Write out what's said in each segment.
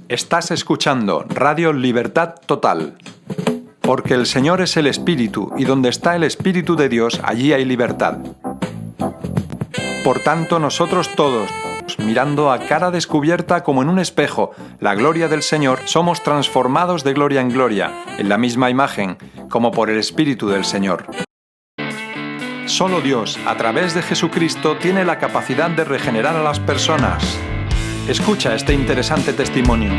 Estás escuchando Radio Libertad Total. Porque el Señor es el Espíritu, y donde está el Espíritu de Dios, allí hay libertad. Por tanto, nosotros todos, mirando a cara descubierta como en un espejo la gloria del Señor, somos transformados de gloria en gloria, en la misma imagen, como por el Espíritu del Señor. Solo Dios, a través de Jesucristo, tiene la capacidad de regenerar a las personas. Escucha este interesante testimonio.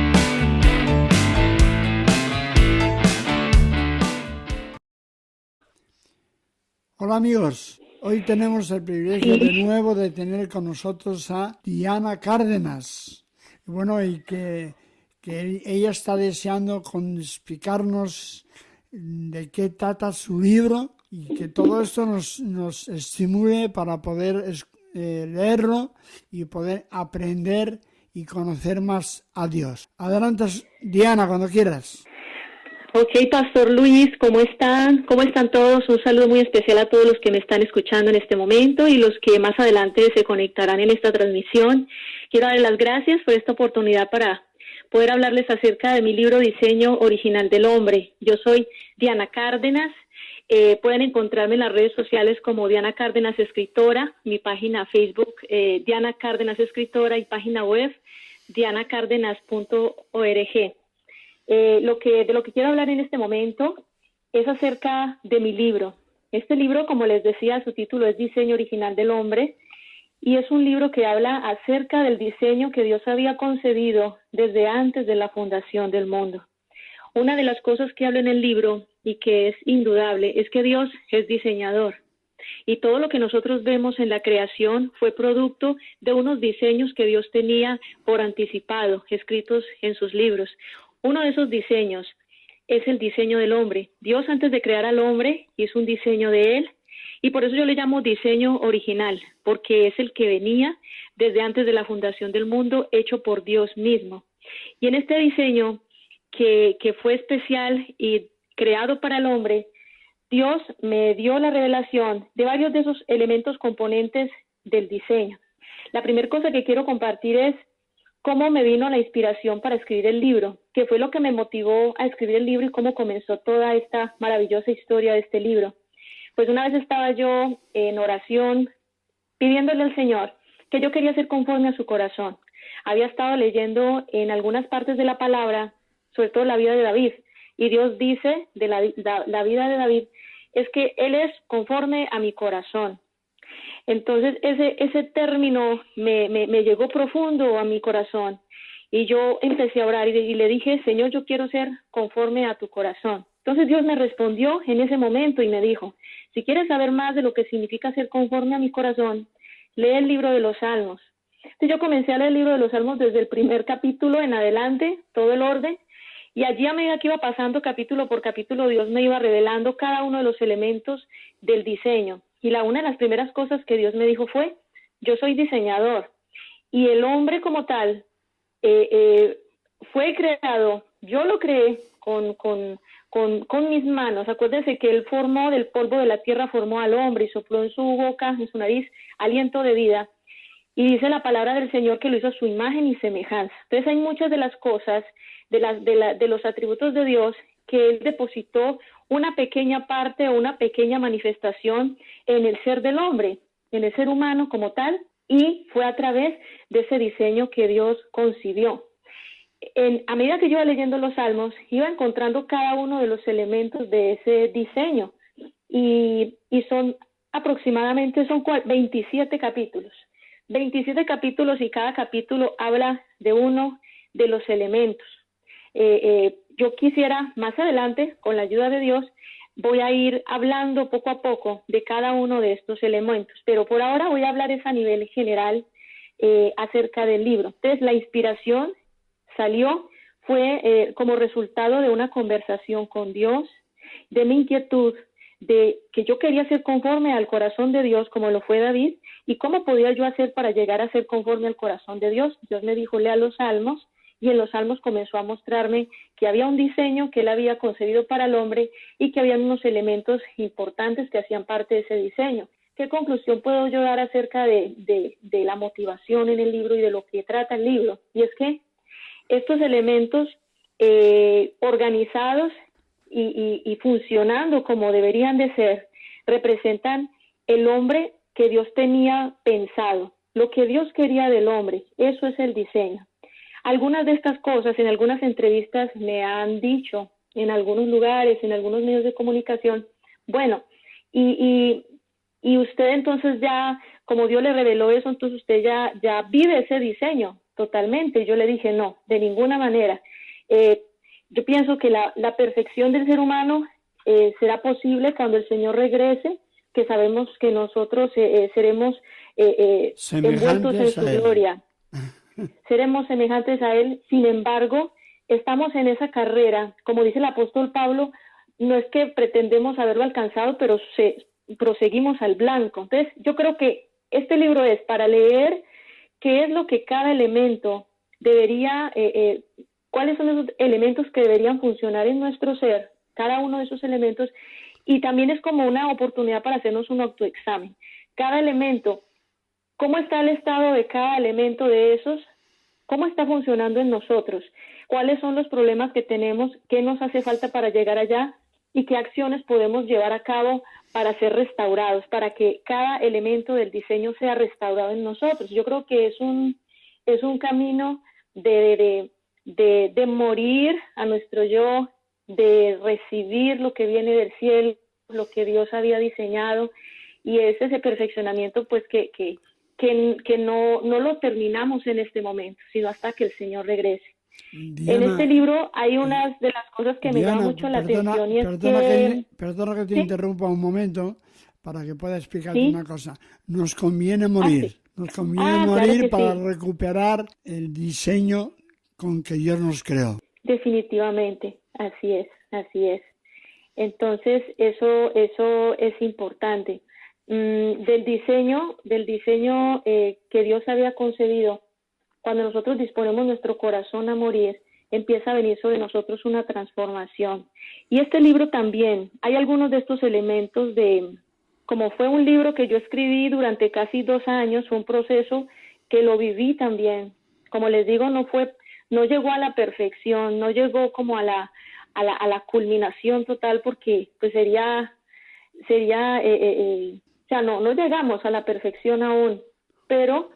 Hola amigos, hoy tenemos el privilegio de nuevo de tener con nosotros a Diana Cárdenas. Bueno, y que ella está deseando explicarnos de qué trata su libro y que todo esto nos estimule para poder leerlo y poder aprender y conocer más a Dios. Adelante, Diana, cuando quieras. Ok, Pastor Luis, ¿cómo están? ¿Cómo están todos? Un saludo muy especial a todos los que me están escuchando en este momento y los que más adelante se conectarán en esta transmisión. Quiero darles las gracias por esta oportunidad para poder hablarles acerca de mi libro Diseño Original del Hombre. Yo soy Diana Cárdenas. Pueden encontrarme en las redes sociales como Diana Cárdenas Escritora, mi página Facebook Diana Cárdenas Escritora y página web dianacárdenas.org. De lo que quiero hablar en este momento es acerca de mi libro. Este libro, como les decía, su título es Diseño Original del Hombre y es un libro que habla acerca del diseño que Dios había concebido desde antes de la fundación del mundo. Una de las cosas que habla en el libro y que es indudable es que Dios es diseñador y todo lo que nosotros vemos en la creación fue producto de unos diseños que Dios tenía por anticipado, escritos en sus libros. Uno de esos diseños es el diseño del hombre. Dios, antes de crear al hombre, hizo un diseño de él y por eso yo le llamo diseño original, porque es el que venía desde antes de la fundación del mundo, hecho por Dios mismo. Y en este diseño que fue especial y creado para el hombre, Dios me dio la revelación de varios de esos elementos componentes del diseño. La primera cosa que quiero compartir es cómo me vino la inspiración para escribir el libro, qué fue lo que me motivó a escribir el libro y cómo comenzó toda esta maravillosa historia de este libro. Pues una vez estaba yo en oración pidiéndole al Señor que yo quería ser conforme a su corazón. Había estado leyendo en algunas partes de la palabra, sobre todo la vida de David, y Dios dice de la vida de David, es que Él es conforme a mi corazón. Entonces ese término me llegó profundo a mi corazón y yo empecé a orar y le dije, Señor, yo quiero ser conforme a tu corazón. Entonces Dios me respondió en ese momento y me dijo, si quieres saber más de lo que significa ser conforme a mi corazón, lee el libro de los Salmos. Entonces yo comencé a leer el libro de los Salmos desde el primer capítulo en adelante, todo el orden, y allí a medida que iba pasando capítulo por capítulo, Dios me iba revelando cada uno de los elementos del diseño. Y una de las primeras cosas que Dios me dijo fue, yo soy diseñador. Y el hombre como tal fue creado, yo lo creé con mis manos. Acuérdense que Él formó del polvo de la tierra, formó al hombre y sopló en su boca, en su nariz, aliento de vida. Y dice la palabra del Señor que lo hizo a su imagen y semejanza. Entonces hay muchas de las cosas, de los atributos de Dios que Él depositó una pequeña parte o una pequeña manifestación en el ser del hombre, en el ser humano como tal, y fue a través de ese diseño que Dios concibió. A medida que yo iba leyendo los Salmos, iba encontrando cada uno de los elementos de ese diseño, y son aproximadamente 27 capítulos. 27 capítulos y cada capítulo habla de uno de los elementos. Yo quisiera más adelante, con la ayuda de Dios, voy a ir hablando poco a poco de cada uno de estos elementos, pero por ahora voy a hablar a nivel general acerca del libro. Entonces la inspiración fue como resultado de una conversación con Dios, de mi inquietud de que yo quería ser conforme al corazón de Dios como lo fue David, y cómo podía yo hacer para llegar a ser conforme al corazón de Dios. Dios me dijo, lea los Salmos, y en los Salmos comenzó a mostrarme que había un diseño que Él había concebido para el hombre y que había unos elementos importantes que hacían parte de ese diseño. ¿Qué conclusión puedo yo dar acerca de la motivación en el libro y de lo que trata el libro? Y es que estos elementos organizados y funcionando como deberían de ser, representan el hombre que Dios tenía pensado, lo que Dios quería del hombre. Eso es el diseño. Algunas de estas cosas en algunas entrevistas me han dicho, en algunos lugares, en algunos medios de comunicación, bueno, y usted entonces ya, como Dios le reveló eso, entonces usted ya vive ese diseño totalmente. Yo le dije, no, de ninguna manera. Yo pienso que la perfección del ser humano será posible cuando el Señor regrese, que sabemos que nosotros seremos envueltos en su gloria. Seremos semejantes a Él. Sin embargo, estamos en esa carrera. Como dice el apóstol Pablo, no es que pretendemos haberlo alcanzado, pero proseguimos al blanco. Entonces, yo creo que este libro es para leer qué es lo que cada elemento debería, cuáles son esos elementos que deberían funcionar en nuestro ser, cada uno de esos elementos, y también es como una oportunidad para hacernos un autoexamen. Cada elemento, ¿cómo está el estado de cada elemento de esos? ¿Cómo está funcionando en nosotros? ¿Cuáles son los problemas que tenemos? ¿Qué nos hace falta para llegar allá? ¿Y qué acciones podemos llevar a cabo para ser restaurados, para que cada elemento del diseño sea restaurado en nosotros? Yo creo que es un camino de morir a nuestro yo, de recibir lo que viene del cielo, lo que Dios había diseñado, y es ese perfeccionamiento pues que no lo terminamos en este momento, sino hasta que el Señor regrese. Diana, en este libro hay unas de las cosas que me llaman mucho la atención, y perdona que te ¿sí? interrumpa un momento para que pueda explicarte ¿Sí? una cosa. Nos conviene morir, sí. nos conviene Claro morir que para sí. recuperar el diseño con que Dios nos creó. Definitivamente, así es, así es. Entonces, eso es importante. Del diseño que Dios había concebido, cuando nosotros disponemos nuestro corazón a morir, empieza a venir sobre nosotros una transformación. Y este libro también, hay algunos de estos elementos como fue un libro que yo escribí durante casi 2 años, fue un proceso que lo viví también. Como les digo, no llegó a la perfección, no llegó como a la culminación total, porque pues sería o sea, no llegamos a la perfección aún, pero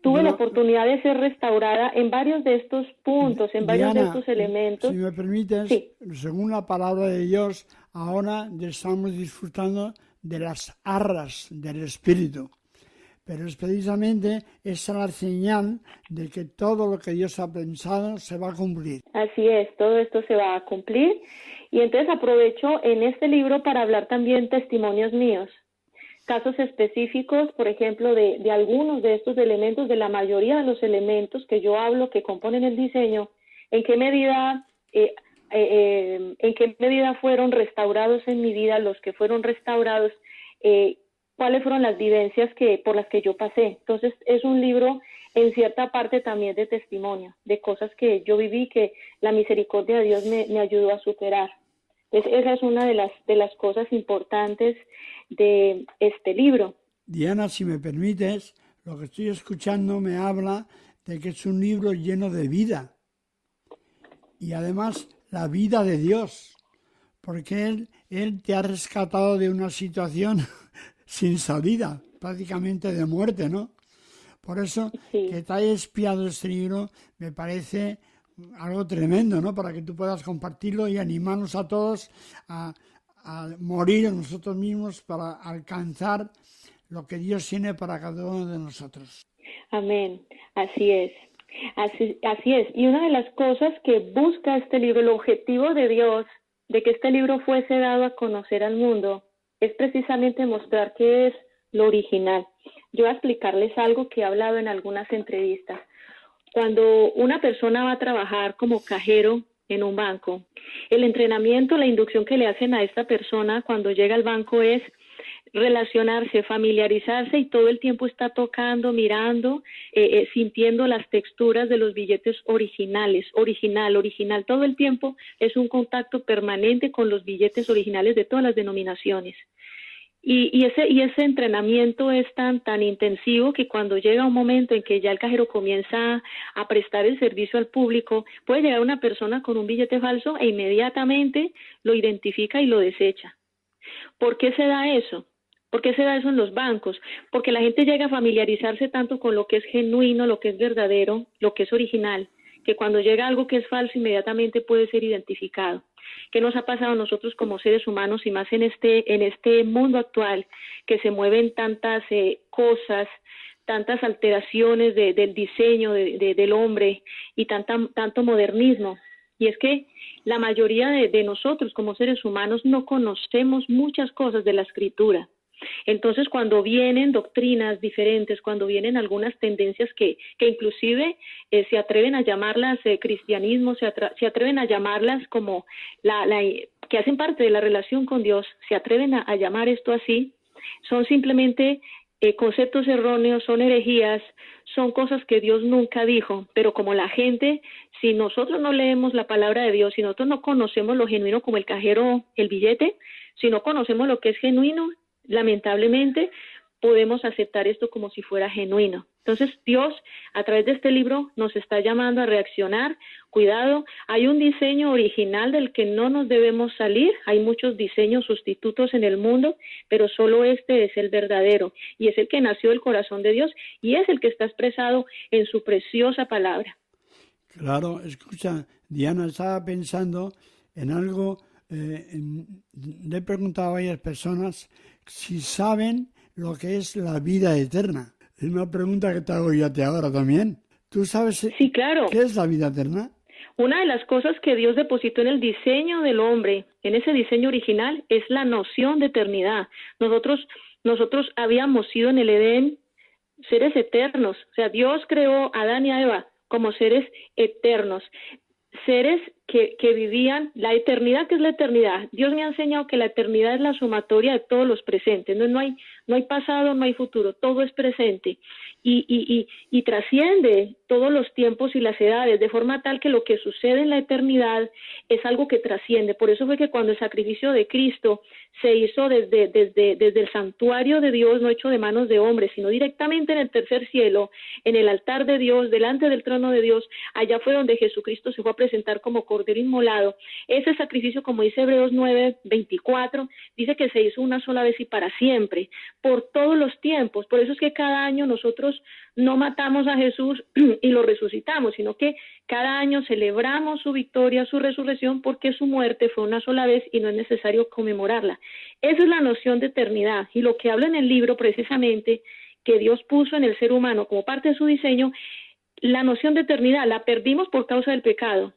tuve la oportunidad de ser restaurada en varios de estos puntos, en varios de estos elementos. Si me permites, sí. Según la palabra de Dios, ahora estamos disfrutando de las arras del Espíritu. Pero es precisamente esa la señal de que todo lo que Dios ha pensado se va a cumplir. Así es, todo esto se va a cumplir. Y entonces aprovecho en este libro para hablar también testimonios míos, casos específicos, por ejemplo, de algunos de estos elementos, de la mayoría de los elementos que yo hablo que componen el diseño, en qué medida fueron restaurados en mi vida, los que fueron restaurados, cuáles fueron las vivencias por las que yo pasé. Entonces es un libro en cierta parte también de testimonio, de cosas que yo viví, que la misericordia de Dios me ayudó a superar. Entonces esa es una de las cosas importantes de este libro. Diana, si me permites, lo que estoy escuchando me habla de que es un libro lleno de vida. Y además la vida de Dios, porque Él te ha rescatado de una situación sin salida, prácticamente de muerte, ¿no? Por eso, sí, que te haya espiado este libro me parece algo tremendo, ¿no? Para que tú puedas compartirlo y animarnos a todos a morir en nosotros mismos para alcanzar lo que Dios tiene para cada uno de nosotros. Amén, así es. Así es. Y una de las cosas que busca este libro, el objetivo de Dios, de que este libro fuese dado a conocer al mundo, es precisamente mostrar qué es lo original. Yo voy a explicarles algo que he hablado en algunas entrevistas. Cuando una persona va a trabajar como cajero en un banco, el entrenamiento, la inducción que le hacen a esta persona cuando llega al banco es relacionarse, familiarizarse, y todo el tiempo está tocando, mirando, sintiendo las texturas de los billetes originales, original, todo el tiempo es un contacto permanente con los billetes originales de todas las denominaciones. Y ese entrenamiento es tan intensivo que cuando llega un momento en que ya el cajero comienza a prestar el servicio al público, puede llegar una persona con un billete falso e inmediatamente lo identifica y lo desecha. ¿Por qué se da eso? ¿Por qué se da eso en los bancos? Porque la gente llega a familiarizarse tanto con lo que es genuino, lo que es verdadero, lo que es original, que cuando llega algo que es falso inmediatamente puede ser identificado. ¿Qué nos ha pasado a nosotros como seres humanos y más en este mundo actual que se mueven tantas cosas, tantas alteraciones del diseño del hombre y tanto modernismo? Y es que la mayoría de nosotros como seres humanos no conocemos muchas cosas de la Escritura. Entonces, cuando vienen doctrinas diferentes, cuando vienen algunas tendencias que inclusive se atreven a llamarlas cristianismo, se atreven a llamarlas como que hacen parte de la relación con Dios, se atreven a llamar esto así, son simplemente conceptos erróneos, son herejías, son cosas que Dios nunca dijo, pero como la gente, si nosotros no leemos la palabra de Dios, si nosotros no conocemos lo genuino como el cajero, el billete, si no conocemos lo que es genuino, lamentablemente podemos aceptar esto como si fuera genuino. Entonces Dios a través de este libro nos está llamando a reaccionar. Cuidado, hay un diseño original del que no nos debemos salir, hay muchos diseños sustitutos en el mundo, pero solo este es el verdadero y es el que nació del corazón de Dios y es el que está expresado en su preciosa palabra. Claro, escucha, Diana, estaba pensando en algo, le he preguntado a varias personas si saben lo que es la vida eterna. Es una pregunta que te hago yo a ti ahora también. ¿Tú sabes Sí, claro. qué es la vida eterna? Una de las cosas que Dios depositó en el diseño del hombre, en ese diseño original, es la noción de eternidad. Nosotros habíamos sido en el Edén seres eternos. O sea, Dios creó a Adán y a Eva como seres eternos. Seres que vivían la eternidad. ¿Qué es la eternidad? Dios me ha enseñado que la eternidad es la sumatoria de todos los presentes. No hay pasado, no hay futuro, todo es presente y trasciende todos los tiempos y las edades, de forma tal que lo que sucede en la eternidad es algo que trasciende. Por eso fue que cuando el sacrificio de Cristo se hizo desde el santuario de Dios, no hecho de manos de hombres, sino directamente en el tercer cielo, en el altar de Dios, delante del trono de Dios, allá fue donde Jesucristo se fue a presentar como cordero inmolado. Ese sacrificio, como dice Hebreos 9:24, dice que se hizo una sola vez y para siempre, por todos los tiempos. Por eso es que cada año nosotros no matamos a Jesús y lo resucitamos, sino que cada año celebramos su victoria, su resurrección, porque su muerte fue una sola vez y no es necesario conmemorarla. Esa es la noción de eternidad, y lo que habla en el libro precisamente, que Dios puso en el ser humano como parte de su diseño, la noción de eternidad la perdimos por causa del pecado.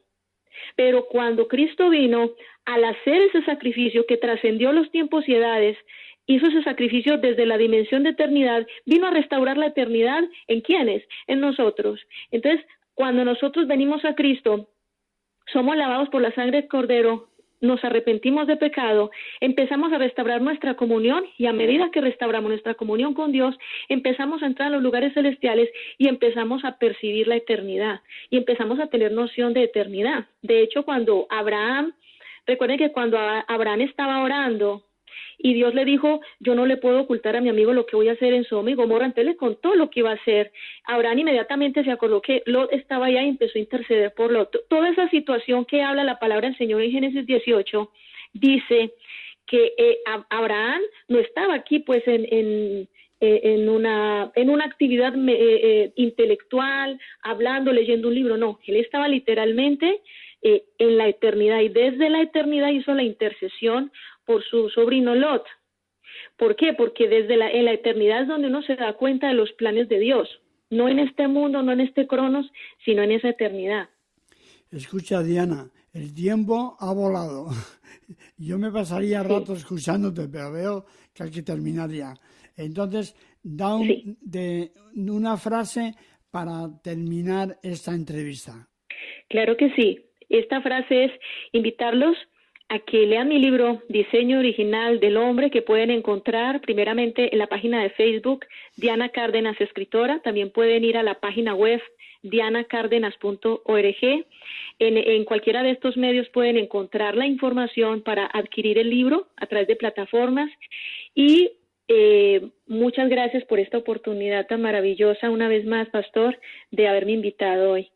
Pero cuando Cristo vino, al hacer ese sacrificio que trascendió los tiempos y edades, hizo ese sacrificio desde la dimensión de eternidad, vino a restaurar la eternidad. ¿En quiénes? En nosotros. Entonces, cuando nosotros venimos a Cristo, somos lavados por la sangre del Cordero, nos arrepentimos de pecado, empezamos a restaurar nuestra comunión, y a medida que restauramos nuestra comunión con Dios, empezamos a entrar a los lugares celestiales y empezamos a percibir la eternidad y empezamos a tener noción de eternidad. De hecho, cuando recuerden que cuando Abraham estaba orando y Dios le dijo, yo no le puedo ocultar a mi amigo lo que voy a hacer en Sodoma y Gomorra, entonces le contó lo que iba a hacer. Abraham inmediatamente se acordó que Lot estaba allá y empezó a interceder por Lot. Toda esa situación que habla la palabra del Señor en Génesis 18 dice que Abraham no estaba aquí pues en una actividad intelectual, hablando, leyendo un libro, no, él estaba literalmente en la eternidad, y desde la eternidad hizo la intercesión por su sobrino Lot. ¿Por qué? Porque en la eternidad es donde uno se da cuenta de los planes de Dios, no en este mundo, no en este cronos, sino en esa eternidad. Escucha, Diana, el tiempo ha volado. Yo me pasaría rato escuchándote, pero veo que hay que terminar ya. Entonces, da una frase para terminar esta entrevista. Claro que sí. Esta frase es invitarlos a que lean mi libro Diseño Original del Hombre, que pueden encontrar primeramente en la página de Facebook Diana Cárdenas Escritora. También pueden ir a la página web dianacardenas.org. En cualquiera de estos medios pueden encontrar la información para adquirir el libro a través de plataformas, y muchas gracias por esta oportunidad tan maravillosa, una vez más, pastor, de haberme invitado hoy.